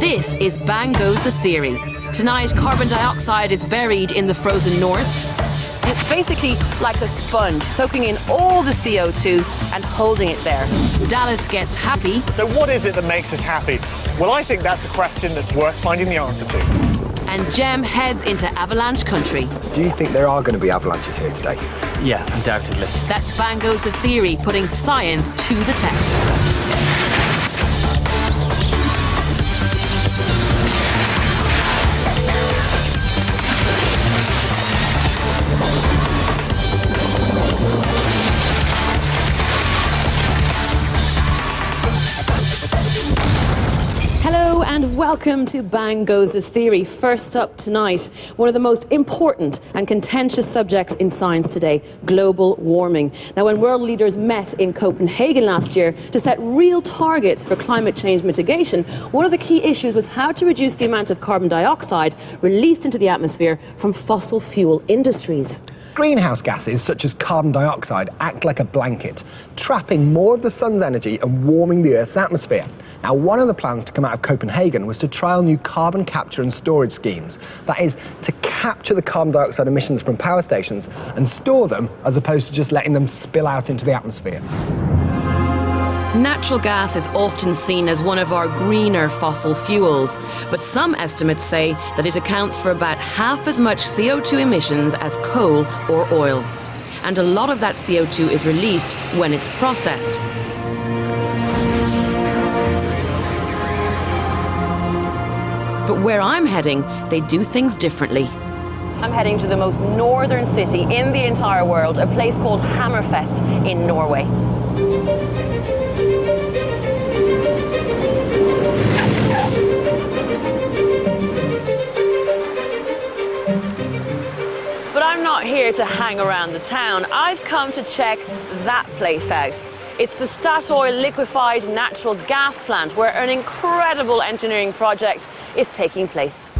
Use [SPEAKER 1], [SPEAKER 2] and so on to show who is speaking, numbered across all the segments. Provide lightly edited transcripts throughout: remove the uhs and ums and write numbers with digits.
[SPEAKER 1] This is Bang Goes the Theory. Tonight, carbon dioxide is buried in the frozen north. It's basically like a sponge, soaking in all the CO2 and holding it there. Dallas gets happy.
[SPEAKER 2] So what is it that makes us happy? Well, I think that's a question that's worth finding the answer to.
[SPEAKER 1] And Jem heads into Avalanche country.
[SPEAKER 3] Do you think there are going to be avalanches here today?
[SPEAKER 4] Yeah, undoubtedly.
[SPEAKER 1] That's Bang Goes the Theory, putting science to the test. Hello and welcome to Bang Goes the Theory. First up tonight, one of the most important and contentious subjects in science today, global warming. Now, when world leaders met in Copenhagen last year to set real targets for climate change mitigation, one of the key issues was how to reduce the amount of carbon dioxide released into the atmosphere from fossil fuel industries.
[SPEAKER 3] Greenhouse gases, such as carbon dioxide, act like a blanket, trapping more of the sun's energy and warming the Earth's atmosphere. Now, one of the plans to come out of Copenhagen was to trial new carbon capture and storage schemes. That is, to capture the carbon dioxide emissions from power stations and store them, as opposed to just letting them spill out into the atmosphere.
[SPEAKER 1] Natural gas is often seen as one of our greener fossil fuels, but some estimates say that it accounts for about half as much CO2 emissions as coal or oil. And a lot of that CO2 is released when it's processed. But where I'm heading, they do things differently. I'm heading to the most northern city in the entire world, a place called Hammerfest in Norway. But I'm not here to hang around the town. I've come to check that place out. It's the Statoil liquefied natural gas plant, where an incredible engineering project is taking place.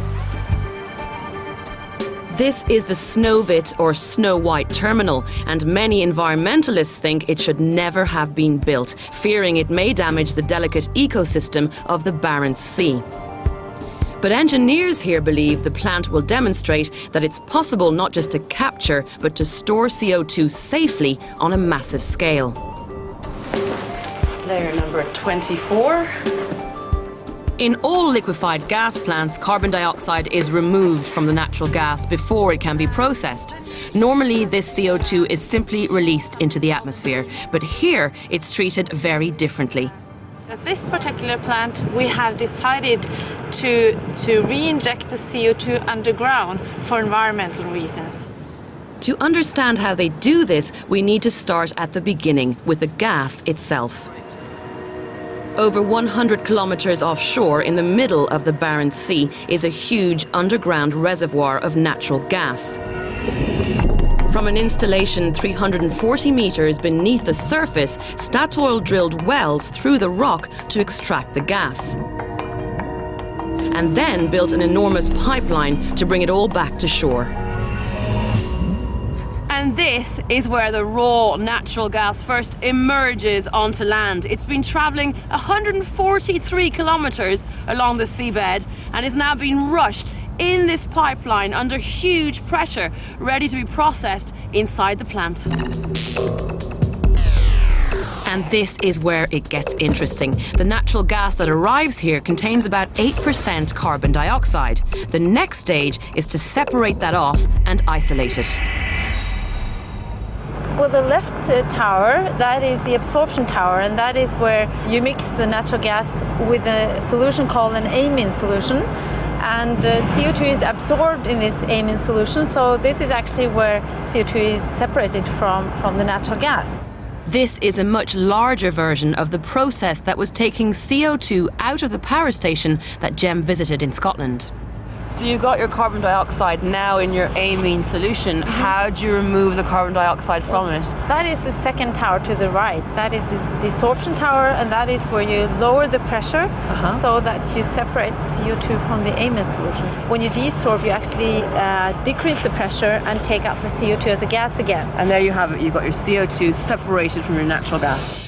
[SPEAKER 1] This is the Snøhvit or Snow White terminal, and many environmentalists think it should never have been built, fearing it may damage the delicate ecosystem of the Barents Sea. But engineers here believe the plant will demonstrate that it's possible not just to capture, but to store CO2 safely on a massive scale. Layer number 24. In all liquefied gas plants, carbon dioxide is removed from the natural gas before it can be processed. Normally, this CO2 is simply released into the atmosphere, but here it's treated very differently.
[SPEAKER 5] At this particular plant, we have decided to re-inject the CO2 underground for environmental reasons.
[SPEAKER 1] To understand how they do this, we need to start at the beginning, with the gas itself. Over 100 kilometers offshore in the middle of the Barents Sea is a huge underground reservoir of natural gas. From an installation 340 meters beneath the surface, Statoil drilled wells through the rock to extract the gas. And then built an enormous pipeline to bring it all back to shore. And this is where the raw natural gas first emerges onto land. It's been travelling 143 kilometres along the seabed and is now being rushed in this pipeline under huge pressure, ready to be processed inside the plant. And this is where it gets interesting. The natural gas that arrives here contains about 8% carbon dioxide. The next stage is to separate that off and isolate it.
[SPEAKER 5] Well, the left tower, that is the absorption tower, and that is where you mix the natural gas with a solution called an amine solution. And CO2 is absorbed in this amine solution, so this is actually where CO2 is separated from the natural gas.
[SPEAKER 1] This is a much larger version of the process that was taking CO2 out of the power station that Jem visited in Scotland. So you've got your carbon dioxide now in your amine solution. How do you remove the carbon dioxide from it?
[SPEAKER 5] That is the second tower to the right. That is the desorption tower, and that is where you lower the pressure so that you separate CO2 from the amine solution. When you desorb, you actually decrease the pressure and take out the CO2 as a gas again.
[SPEAKER 1] And there you have it. You've got your CO2 separated from your natural gas.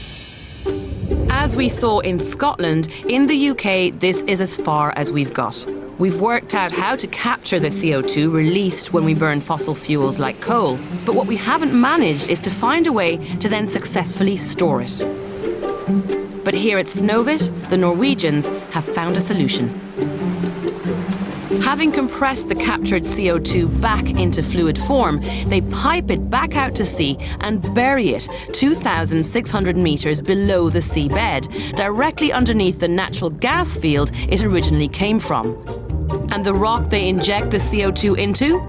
[SPEAKER 1] as we saw in Scotland, in the UK, this is as far as we've got. We've worked out how to capture the CO2 released when we burn fossil fuels like coal. But what we haven't managed is to find a way to then successfully store it. But here at Snøhvit, the Norwegians have found a solution. Having compressed the captured CO2 back into fluid form, they pipe it back out to sea and bury it 2,600 metres below the seabed, directly underneath the natural gas field it originally came from. And the rock they inject the CO2 into?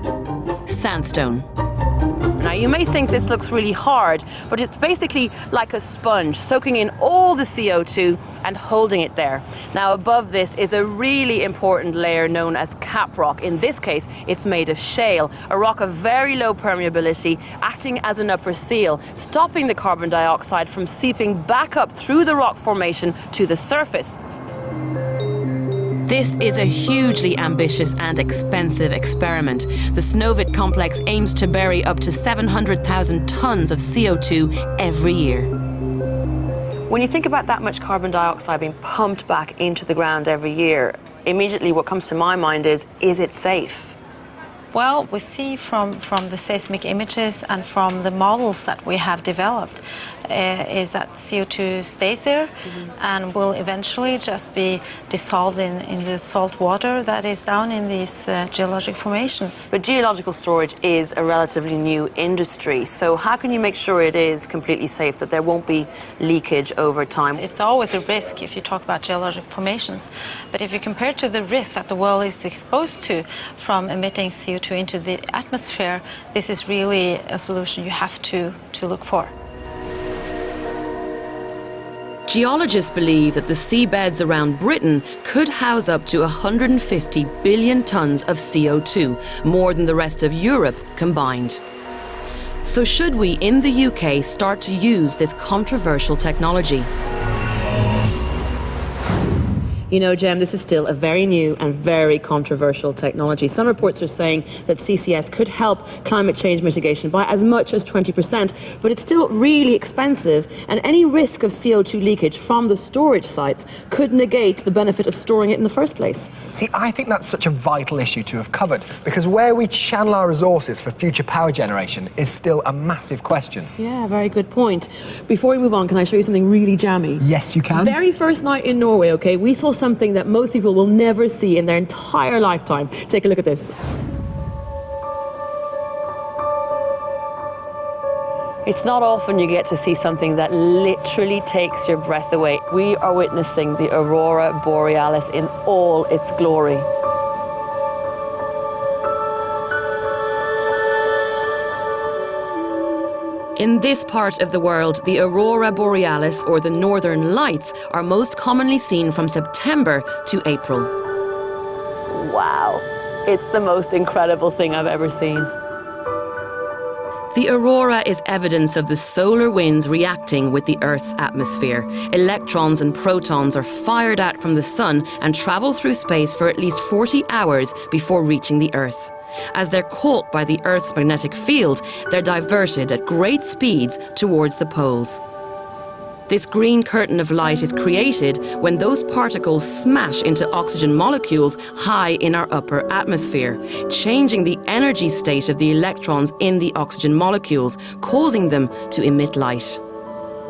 [SPEAKER 1] Sandstone. Now, you may think this looks really hard, but it's basically like a sponge, soaking in all the CO2 and holding it there. Now, above this is a really important layer known as cap rock. In this case, it's made of shale, a rock of very low permeability, acting as an upper seal, stopping the carbon dioxide from seeping back up through the rock formation to the surface. This is a hugely ambitious and expensive experiment. The Snøhvit complex aims to bury up to 700,000 tons of CO2 every year. When you think about that much carbon dioxide being pumped back into the ground every year, immediately what comes to my mind is it safe?
[SPEAKER 5] Well, we see from the seismic images and from the models that we have developed is that CO2 stays there and will eventually just be dissolved in the salt water that is down in this geologic formation.
[SPEAKER 1] But geological storage is a relatively new industry, so how can you make sure it is completely safe, that there won't be leakage over time?
[SPEAKER 5] It's always a risk if you talk about geologic formations, but if you compare to the risk that the world is exposed to from emitting CO2 into the atmosphere, this is really a solution you have to look for.
[SPEAKER 1] Geologists believe that the seabeds around Britain could house up to 150 billion tonnes of CO2, more than the rest of Europe combined. So should we in the UK start to use this controversial technology? You know, Jem, this is still a very new and very controversial technology. Some reports are saying that CCS could help climate change mitigation by as much as 20%, but it's still really expensive, and any risk of CO2 leakage from the storage sites could negate the benefit of storing it in the first place.
[SPEAKER 3] See, I think that's such a vital issue to have covered, because where we channel our resources for future power generation is still a massive question.
[SPEAKER 1] Yeah, very good point. Before we move on, can I show you something really jammy?
[SPEAKER 3] Yes, you can.
[SPEAKER 1] Very first night in Norway, okay, we saw something that most people will never see in their entire lifetime. Take a look at this. It's not often you get to see something that literally takes your breath away. We are witnessing the Aurora Borealis in all its glory. In this part of the world, the Aurora Borealis, or the Northern Lights, are most commonly seen from September to April. Wow, it's the most incredible thing I've ever seen. The aurora is evidence of the solar winds reacting with the Earth's atmosphere. Electrons and protons are fired out from the sun and travel through space for at least 40 hours before reaching the Earth. As they're caught by the Earth's magnetic field, they're diverted at great speeds towards the poles. This green curtain of light is created when those particles smash into oxygen molecules high in our upper atmosphere, changing the energy state of the electrons in the oxygen molecules, causing them to emit light.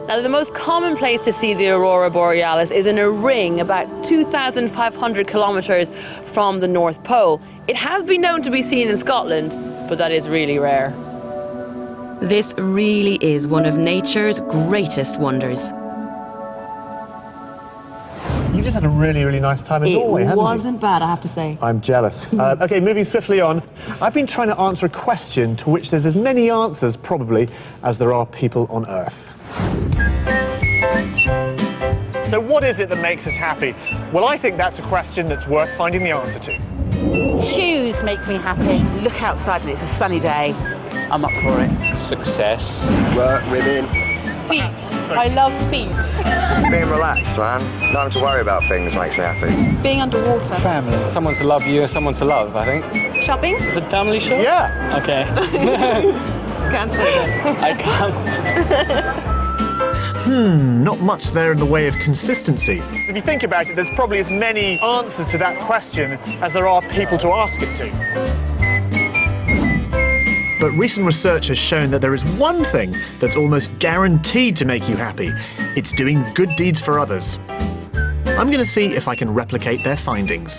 [SPEAKER 1] Now, the most common place to see the Aurora Borealis is in a ring about 2,500 kilometres from the North Pole. It has been known to be seen in Scotland, but that is really rare. This really is one of nature's greatest wonders.
[SPEAKER 2] You just had a really, really nice time in Norway, haven't you?
[SPEAKER 1] It wasn't bad, I have to say.
[SPEAKER 2] I'm jealous. OK, moving swiftly on. I've been trying to answer a question to which there's as many answers, probably, as there are people on Earth. So what is it that makes us happy? Well, I think that's a question that's worth finding the answer to.
[SPEAKER 4] Shoes make me happy.
[SPEAKER 6] Look outside and it's a sunny day.
[SPEAKER 4] I'm up for it.
[SPEAKER 7] Success.
[SPEAKER 8] Work, women.
[SPEAKER 6] Feet. I love feet.
[SPEAKER 8] Being relaxed, man. Not having to worry about things makes me happy.
[SPEAKER 6] Being underwater.
[SPEAKER 7] Family. Someone to love you and someone to love, I think.
[SPEAKER 4] Shopping?
[SPEAKER 7] Is it family show?
[SPEAKER 2] Yeah.
[SPEAKER 7] Okay.
[SPEAKER 4] Can't say that.
[SPEAKER 7] I can't.
[SPEAKER 2] Not much there in the way of consistency. If you think about it, there's probably as many answers to that question as there are people to ask it to. But recent research has shown that there is one thing that's almost guaranteed to make you happy. It's doing good deeds for others. I'm going to see if I can replicate their findings.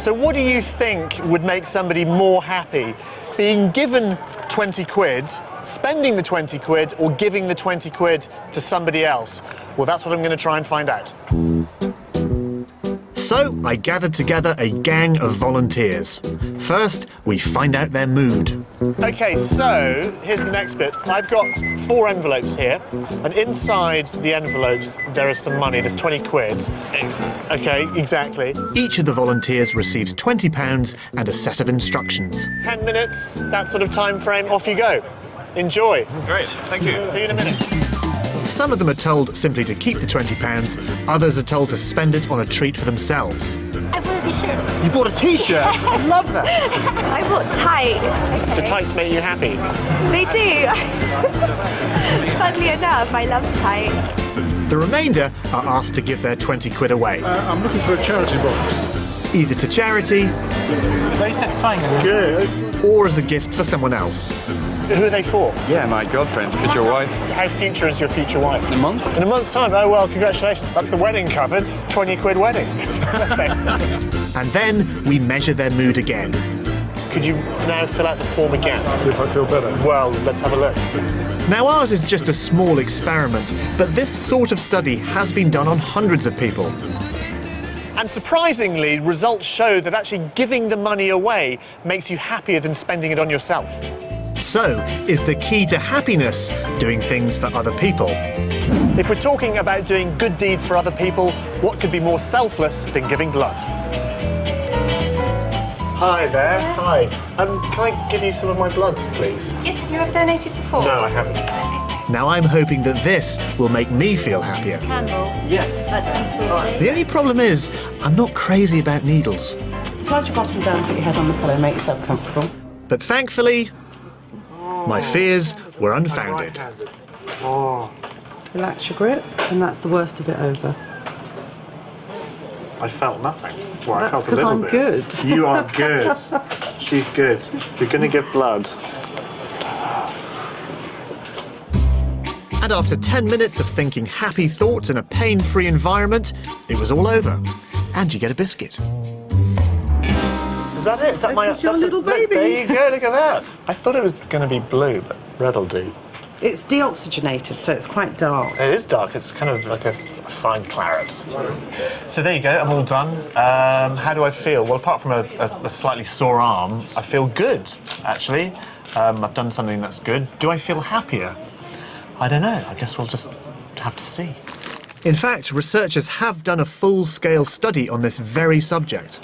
[SPEAKER 2] So what do you think would make somebody more happy? Being given 20 quid, spending the 20 quid, or giving the 20 quid to somebody else? Well, that's what I'm going to try and find out. So I gathered together a gang of volunteers. First, we find out their mood. OK, so here's the next bit. I've got 4 envelopes here, and inside the envelopes there is some money. There's 20 quid.
[SPEAKER 7] Excellent.
[SPEAKER 2] OK, exactly. Each of the volunteers receives £20 and a set of instructions. 10 minutes, that sort of time frame, off you go. Enjoy.
[SPEAKER 7] Great, thank you.
[SPEAKER 2] See you in a minute. Some of them are told simply to keep the £20, others are told to spend it on a treat for themselves.
[SPEAKER 9] I bought a t-shirt.
[SPEAKER 2] You bought a t-shirt? I love that.
[SPEAKER 9] I bought tights.
[SPEAKER 2] Do tights make you happy?
[SPEAKER 9] They do. Funnily enough, I love tights.
[SPEAKER 2] The remainder are asked to give their 20 quid away.
[SPEAKER 10] I'm looking for a charity box.
[SPEAKER 2] Either to charity,
[SPEAKER 7] Very satisfying.
[SPEAKER 2] good, or as a gift for someone else. Who are they for?
[SPEAKER 7] Yeah, my girlfriend, future wife.
[SPEAKER 2] How future is your future wife?
[SPEAKER 7] In a month?
[SPEAKER 2] In a month's time? Oh, well, congratulations. That's the wedding covered. 20 quid wedding. And then we measure their mood again. Could you now fill out the form again?
[SPEAKER 10] See if I feel better.
[SPEAKER 2] Well, let's have a look. Now, ours is just a small experiment, but this sort of study has been done on hundreds of people. And surprisingly, results show that actually giving the money away makes you happier than spending it on yourself. So, is the key to happiness doing things for other people? If we're talking about doing good deeds for other people, what could be more selfless than giving blood? Hi there. Hi. Can I give you some of my blood, please?
[SPEAKER 9] Yes, you have donated before.
[SPEAKER 2] No, I haven't. Now I'm hoping that this will make me feel happier.
[SPEAKER 9] Candle.
[SPEAKER 2] Yes.
[SPEAKER 9] That's completely.
[SPEAKER 2] The only problem is, I'm not crazy about needles.
[SPEAKER 11] Slide your bottom down, put your head on the pillow, make yourself comfortable.
[SPEAKER 2] But thankfully, my fears were unfounded.
[SPEAKER 11] Relax your grip, and that's the worst of it over.
[SPEAKER 2] I felt nothing. Well,
[SPEAKER 11] That's
[SPEAKER 2] I felt a
[SPEAKER 11] 'cause
[SPEAKER 2] little
[SPEAKER 11] I'm
[SPEAKER 2] bit.
[SPEAKER 11] good.
[SPEAKER 2] You are good. She's good. You're going to give blood. And after 10 minutes of thinking happy thoughts in a pain-free environment, it was all over. And you get a biscuit. Is that it? Is that
[SPEAKER 11] This is your little baby.
[SPEAKER 2] There you go, look at that. I thought it was going to be blue, but red'll do.
[SPEAKER 11] It's deoxygenated, so it's quite dark.
[SPEAKER 2] It is dark. It's kind of like a fine claret. So there you go. I'm all done. How do I feel? Well, apart from a slightly sore arm, I feel good, actually. I've done something that's good. Do I feel happier? I don't know. I guess we'll just have to see. In fact, researchers have done a full-scale study on this very subject.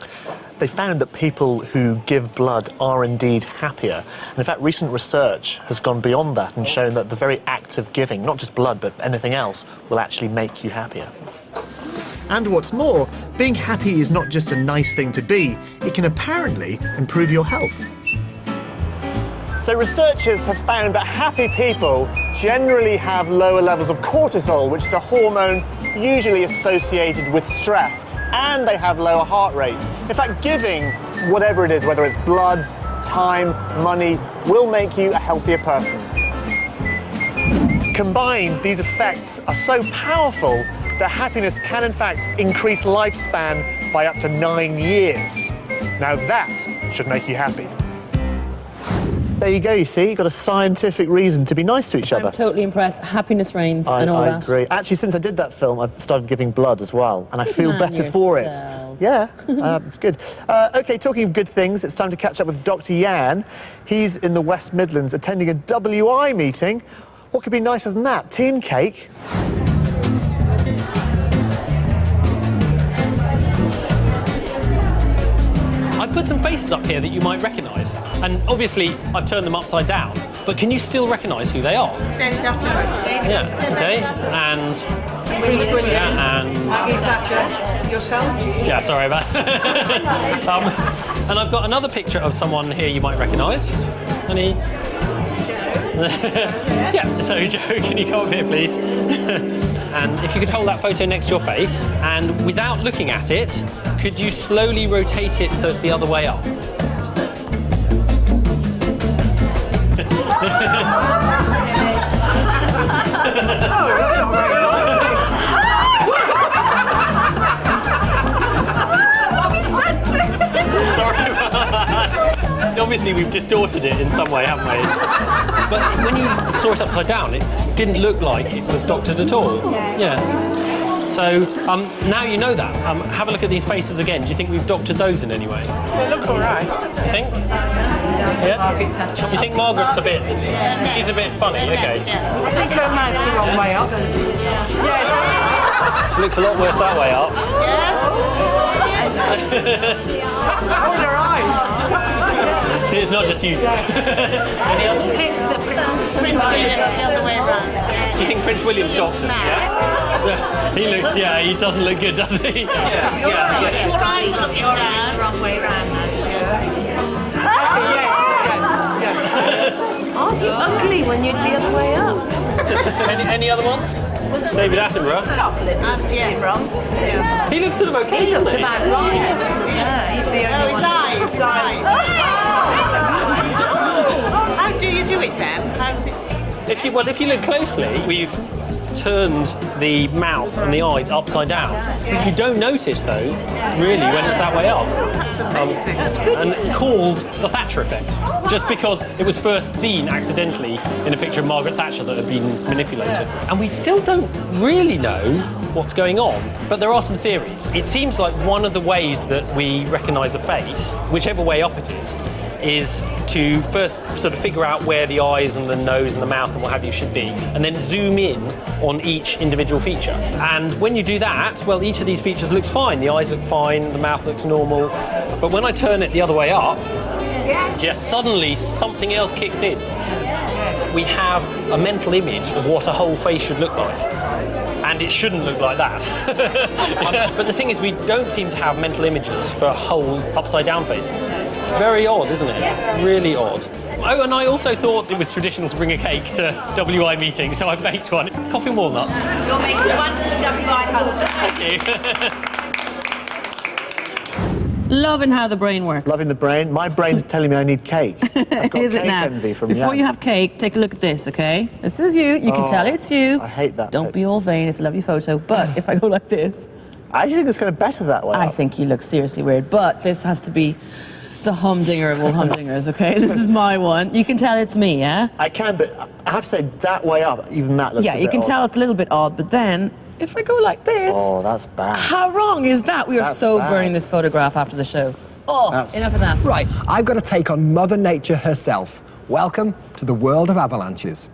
[SPEAKER 2] They found that people who give blood are indeed happier. And in fact, recent research has gone beyond that and shown that the very act of giving, not just blood, but anything else, will actually make you happier. And what's more, being happy is not just a nice thing to be, it can apparently improve your health. So researchers have found that happy people generally have lower levels of cortisol, which is a hormone usually associated with stress, and they have lower heart rates. In fact, giving whatever it is, whether it's blood, time, money, will make you a healthier person. Combined, these effects are so powerful that happiness can in fact increase lifespan by up to 9 years. Now that should make you happy. There you go, you see, you've got a scientific reason to be nice to each other.
[SPEAKER 1] I'm totally impressed. Happiness reigns and all that.
[SPEAKER 2] I agree. Actually, since I did that film, I've started giving blood as well, and I feel better for it. Yeah, it's good. OK, talking of good things, it's time to catch up with Dr. Yan. He's in the West Midlands attending a WI meeting. What could be nicer than that? Tea and cake?
[SPEAKER 12] I've put some faces up here that you might recognise, and obviously I've turned them upside down, but can you still recognise who they are? Yeah, okay, and... Yeah, and...
[SPEAKER 11] Yourself?
[SPEAKER 12] Yeah, sorry about that. And I've got another picture of someone here you might recognise. Yeah, so Joe, can you come up here, please? And if you could hold that photo next to your face, and without looking at it, could you slowly rotate it so it's the other way up? Sorry about that. Obviously, we've distorted it in some way, haven't we? But when you saw it upside down, it didn't look like it was doctored at all. Yeah. So now you know that. Have a look at these faces again. Do you think we've doctored those in any way?
[SPEAKER 6] They look all right.
[SPEAKER 12] You think? Yeah. You think Margaret's a bit? She's a bit funny. Okay.
[SPEAKER 6] I think her mouth's the wrong way up. Yes.
[SPEAKER 12] She looks a lot worse that way up.
[SPEAKER 6] Hold her eyes.
[SPEAKER 12] See, it's not just you. Any others?
[SPEAKER 6] It's Prince William the other way around.
[SPEAKER 12] Do you think Prince William's doctored? Yeah. He looks. Yeah, he doesn't look good, does he? Yeah.
[SPEAKER 6] Your eyes are looking down. Wrong way around now. Yes.
[SPEAKER 11] Aren't you ugly when you're the other way up?
[SPEAKER 12] Any other ones? David Attenborough.
[SPEAKER 11] Top lip doesn't seem wrong, does it?
[SPEAKER 12] He looks sort of okay.
[SPEAKER 9] He looks
[SPEAKER 12] doesn't
[SPEAKER 9] about right. Yeah, he's the only one.
[SPEAKER 6] His eyes. How do you do it then? How's it?
[SPEAKER 12] If you look closely, we've turned the mouth and the eyes upside down. You don't notice, though, really, when it's that way up. And it's called the Thatcher effect, just because it was first seen accidentally in a picture of Margaret Thatcher that had been manipulated. And we still don't really know what's going on, but there are some theories. It seems like one of the ways that we recognise a face, whichever way up it is to first sort of figure out where the eyes and the nose and the mouth and what have you should be, and then zoom in on each individual feature. And when you do that, well, each of these features looks fine. The eyes look fine, the mouth looks normal. But when I turn it the other way up, just suddenly something else kicks in. We have a mental image of what a whole face should look like. And it shouldn't look like that. But the thing is, we don't seem to have mental images for whole upside-down faces. It's very odd, isn't it? Yes. Really odd. Oh, and I also thought it was traditional to bring a cake to WI meetings, so I baked one. Coffee and walnuts.
[SPEAKER 9] You're making one for the WI husband.
[SPEAKER 12] Thank you.
[SPEAKER 13] Loving how the brain works.
[SPEAKER 2] Loving the brain. My brain's telling me I need cake. I've got
[SPEAKER 13] Is
[SPEAKER 2] cake
[SPEAKER 13] it now?
[SPEAKER 2] envy from
[SPEAKER 13] Before
[SPEAKER 2] young.
[SPEAKER 13] you have cake, take a look at this, okay? This is you. You can tell it's you.
[SPEAKER 2] I hate that.
[SPEAKER 13] Don't be all vain. It's a lovely photo. But if I go like this,
[SPEAKER 2] I actually think it's kind of better that way.
[SPEAKER 13] I think you look seriously weird. But this has to be the humdinger of all humdingers, okay? This is my one. You can tell it's me, yeah?
[SPEAKER 2] I can, but I have to say that way up, even that looks
[SPEAKER 13] Yeah,
[SPEAKER 2] a
[SPEAKER 13] you
[SPEAKER 2] bit
[SPEAKER 13] can
[SPEAKER 2] odd.
[SPEAKER 13] tell it's a little bit odd. But then, if I go like this,
[SPEAKER 2] Oh, that's bad.
[SPEAKER 13] how wrong is that? We are
[SPEAKER 2] That's
[SPEAKER 13] so
[SPEAKER 2] bad.
[SPEAKER 13] burning this photograph after the show. Oh, enough of that.
[SPEAKER 3] Right, I've got to take on Mother Nature herself. Welcome to the world of avalanches.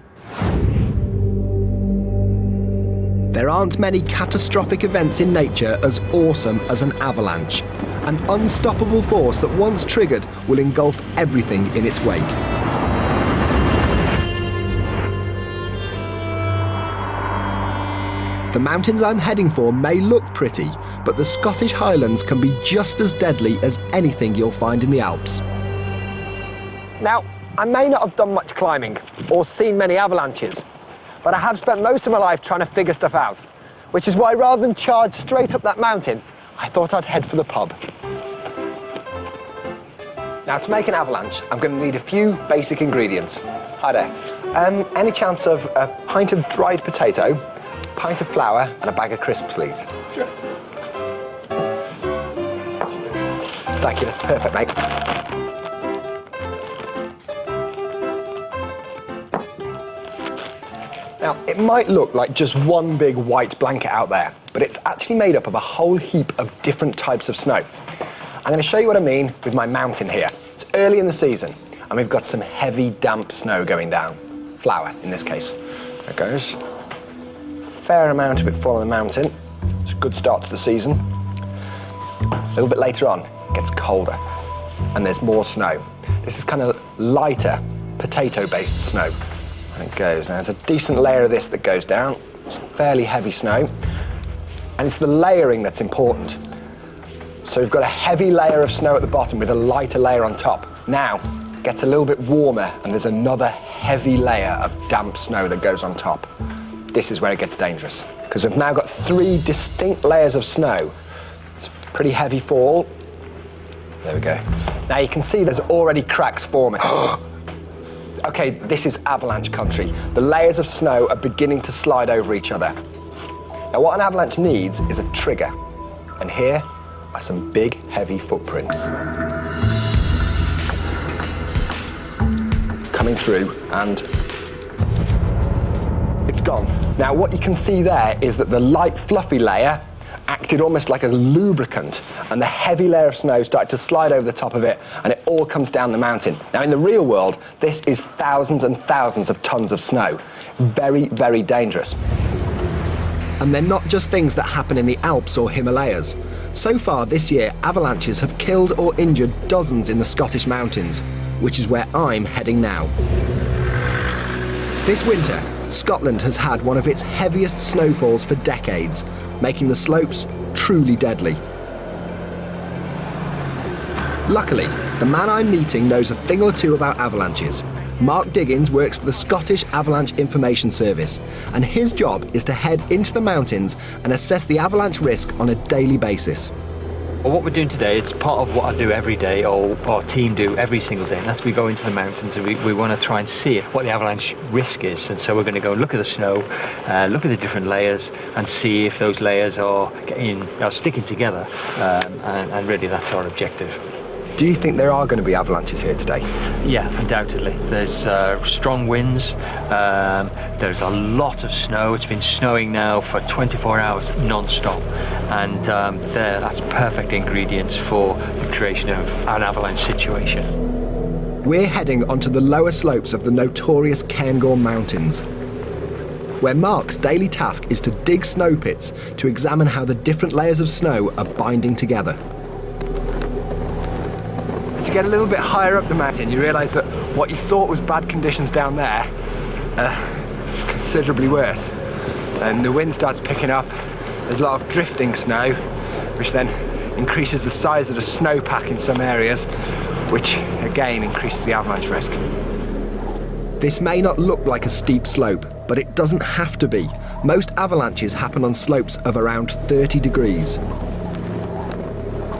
[SPEAKER 3] There aren't many catastrophic events in nature as awesome as an avalanche. An unstoppable force that once triggered will engulf everything in its wake. The mountains I'm heading for may look pretty, but the Scottish Highlands can be just as deadly as anything you'll find in the Alps. Now, I may not have done much climbing or seen many avalanches, but I have spent most of my life trying to figure stuff out, which is why rather than charge straight up that mountain, I thought I'd head for the pub. Now, to make an avalanche, I'm going to need a few basic ingredients. Hi there. Any chance of a pint of dried potato, pint of flour and a bag of crisps, please?
[SPEAKER 10] Sure.
[SPEAKER 3] Thank you, that's perfect, mate. Now, it might look like just one big white blanket out there, but it's actually made up of a whole heap of different types of snow. I'm going to show you what I mean with my mountain here. It's early in the season, and we've got some heavy, damp snow going down. Flour, in this case. There it goes. Fair amount of it falling on the mountain. It's a good start to the season. A little bit later on, it gets colder, and there's more snow. This is kind of lighter, potato-based snow. And it goes. Now, there's a decent layer of this that goes down. It's fairly heavy snow. And it's the layering that's important. So we've got a heavy layer of snow at the bottom with a lighter layer on top. Now, gets a little bit warmer and there's another heavy layer of damp snow that goes on top. This is where it gets dangerous, because we've now got 3 distinct layers of snow. It's a pretty heavy fall. There we go. Now you can see there's already cracks forming. Okay, this is avalanche country. The layers of snow are beginning to slide over each other. Now what an avalanche needs is a trigger. And here are some big, heavy footprints. Coming through, and it's gone. Now what you can see there is that the light, fluffy layer acted almost like a lubricant, and the heavy layer of snow started to slide over the top of it, and it all comes down the mountain. Now in the real world, this is thousands and thousands of tons of snow. Very, very dangerous. And they're not just things that happen in the Alps or Himalayas. So far this year, avalanches have killed or injured dozens in the Scottish mountains, which is where I'm heading now. This winter, Scotland has had one of its heaviest snowfalls for decades, making the slopes truly deadly. Luckily, the man I'm meeting knows a thing or two about avalanches. Mark Diggins works for the Scottish Avalanche Information Service, and his job is to head into the mountains and assess the avalanche risk on a daily basis.
[SPEAKER 14] Well, what we're doing today, it's part of what I do every day, or our team do every single day, and that's we go into the mountains and we want to try and see what the avalanche risk is. And so we're going to go and look at the snow, look at the different layers, and see if those layers are sticking together, and really that's our objective.
[SPEAKER 3] Do you think there are going to be avalanches here today?
[SPEAKER 14] Yeah, undoubtedly. There's strong winds, there's a lot of snow. It's been snowing now for 24 hours non-stop, and that's perfect ingredients for the creation of an avalanche situation.
[SPEAKER 3] We're heading onto the lower slopes of the notorious Cairngorm Mountains, where Mark's daily task is to dig snow pits to examine how the different layers of snow are binding together. As you get a little bit higher up the mountain, you realise that what you thought was bad conditions down there are considerably worse. And the wind starts picking up, there's a lot of drifting snow, which then increases the size of the snowpack in some areas, which again increases the avalanche risk. This may not look like a steep slope, but it doesn't have to be. Most avalanches happen on slopes of around 30 degrees.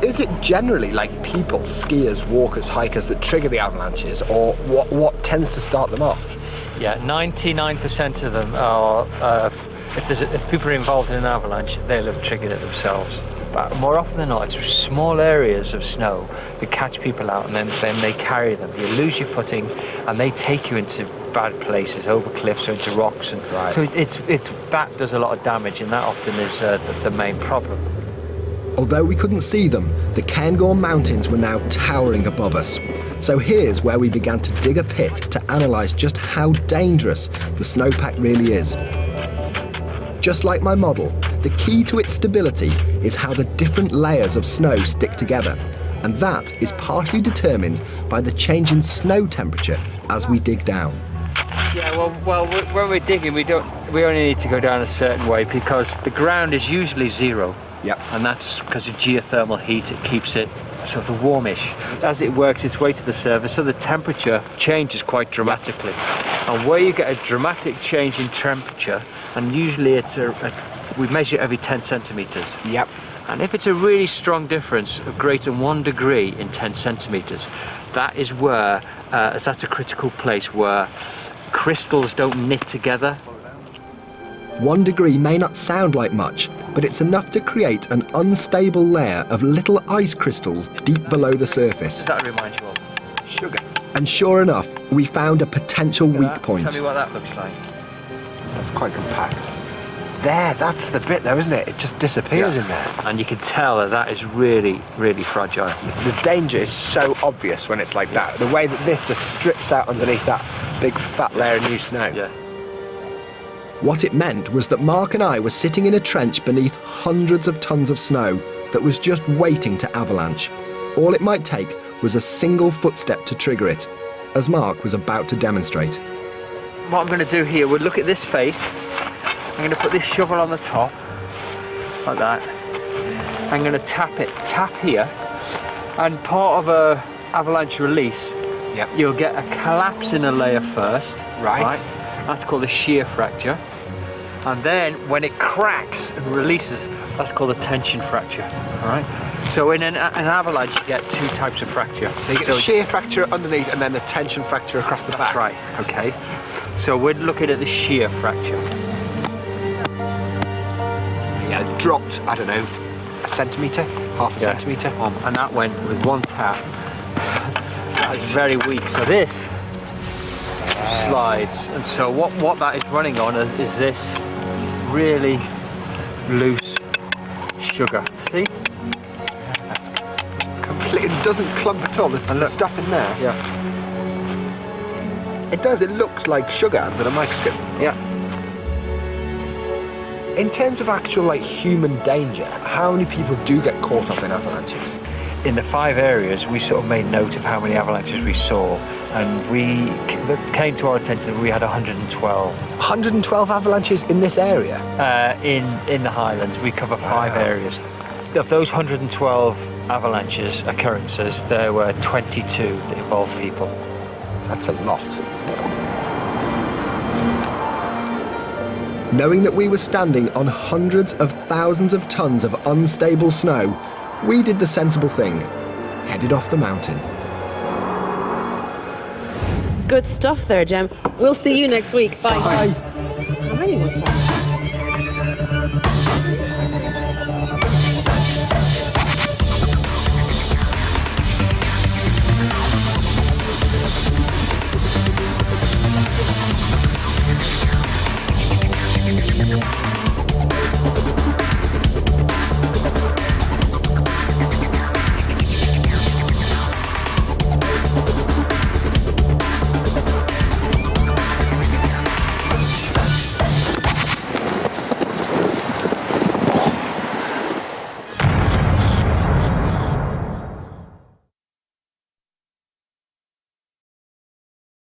[SPEAKER 3] Is it generally like people, skiers, walkers, hikers that trigger the avalanches, or what tends to start them off?
[SPEAKER 14] Yeah, 99% of them are, if people are involved in an avalanche, they'll have triggered it themselves. But more often than not, it's small areas of snow that catch people out, and then they carry them. You lose your footing, and they take you into bad places, over cliffs or into rocks. And
[SPEAKER 3] right.
[SPEAKER 14] So that does a lot of damage, and that often is the main problem.
[SPEAKER 3] Although we couldn't see them, the Cairngorm Mountains were now towering above us. So here's where we began to dig a pit to analyse just how dangerous the snowpack really is. Just like my model, the key to its stability is how the different layers of snow stick together, and that is partially determined by the change in snow temperature as we dig down.
[SPEAKER 14] Yeah, well, when we're digging, we only need to go down a certain way because the ground is usually zero.
[SPEAKER 3] Yep.
[SPEAKER 14] And that's because of geothermal heat. It keeps it sort of warmish. As it works its way to the surface, so the temperature changes quite dramatically. And where you get a dramatic change in temperature, and usually it's we measure every 10 centimetres.
[SPEAKER 3] Yep.
[SPEAKER 14] And if it's a really strong difference of greater than 1 degree in 10 centimetres, that is where, that's a critical place where crystals don't knit together.
[SPEAKER 3] 1 degree may not sound like much, but it's enough to create an unstable layer of little ice crystals deep below the surface.
[SPEAKER 14] That reminds you of sugar.
[SPEAKER 3] And sure enough, we found a potential weak point.
[SPEAKER 14] Tell me what that looks like.
[SPEAKER 3] That's quite compact. There, that's the bit though, isn't it? It just disappears in there.
[SPEAKER 14] And you can tell that is really, really fragile.
[SPEAKER 3] The danger is so obvious when it's like that. The way that this just strips out underneath that big fat layer of new snow.
[SPEAKER 14] Yeah.
[SPEAKER 3] What it meant was that Mark and I were sitting in a trench beneath hundreds of tons of snow that was just waiting to avalanche. All it might take was a single footstep to trigger it, as Mark was about to demonstrate.
[SPEAKER 14] What I'm going to do here, we'll look at this face. I'm going to put this shovel on the top, like that. I'm going to tap here, and part of a avalanche release
[SPEAKER 3] Yep.
[SPEAKER 14] You'll get a collapse in a layer first.
[SPEAKER 3] Right.
[SPEAKER 14] That's called a shear fracture. And then when it cracks and releases, that's called a tension fracture. All right. So in an avalanche, you get two types of fracture.
[SPEAKER 3] So you get the shear fracture underneath and then the tension fracture across the back.
[SPEAKER 14] That's right. Okay. So we're looking at the shear fracture.
[SPEAKER 3] Yeah, it dropped, I don't know, a centimetre, half a centimetre.
[SPEAKER 14] And that went with one tap. That is very weak. So this slides. And so what that is running on is this really loose sugar. See?
[SPEAKER 3] That's complete. It doesn't clump at all. The stuff in there.
[SPEAKER 14] Yeah.
[SPEAKER 3] It does. It looks like sugar under a microscope.
[SPEAKER 14] Yeah.
[SPEAKER 3] In terms of actual human danger, how many people do get caught up in avalanches?
[SPEAKER 14] In the 5 areas, we sort of made note of how many avalanches we saw, and it came to our attention that we had 112.
[SPEAKER 3] 112 avalanches in this area?
[SPEAKER 14] In the Highlands, we cover 5 areas. Of those 112 avalanches occurrences, there were 22 that involved people.
[SPEAKER 3] That's a lot. Knowing that we were standing on hundreds of thousands of tons of unstable snow, we did the sensible thing, headed off the mountain.
[SPEAKER 13] Good stuff there, Jem. We'll see you next week. Bye.
[SPEAKER 3] Bye.
[SPEAKER 13] How many was that?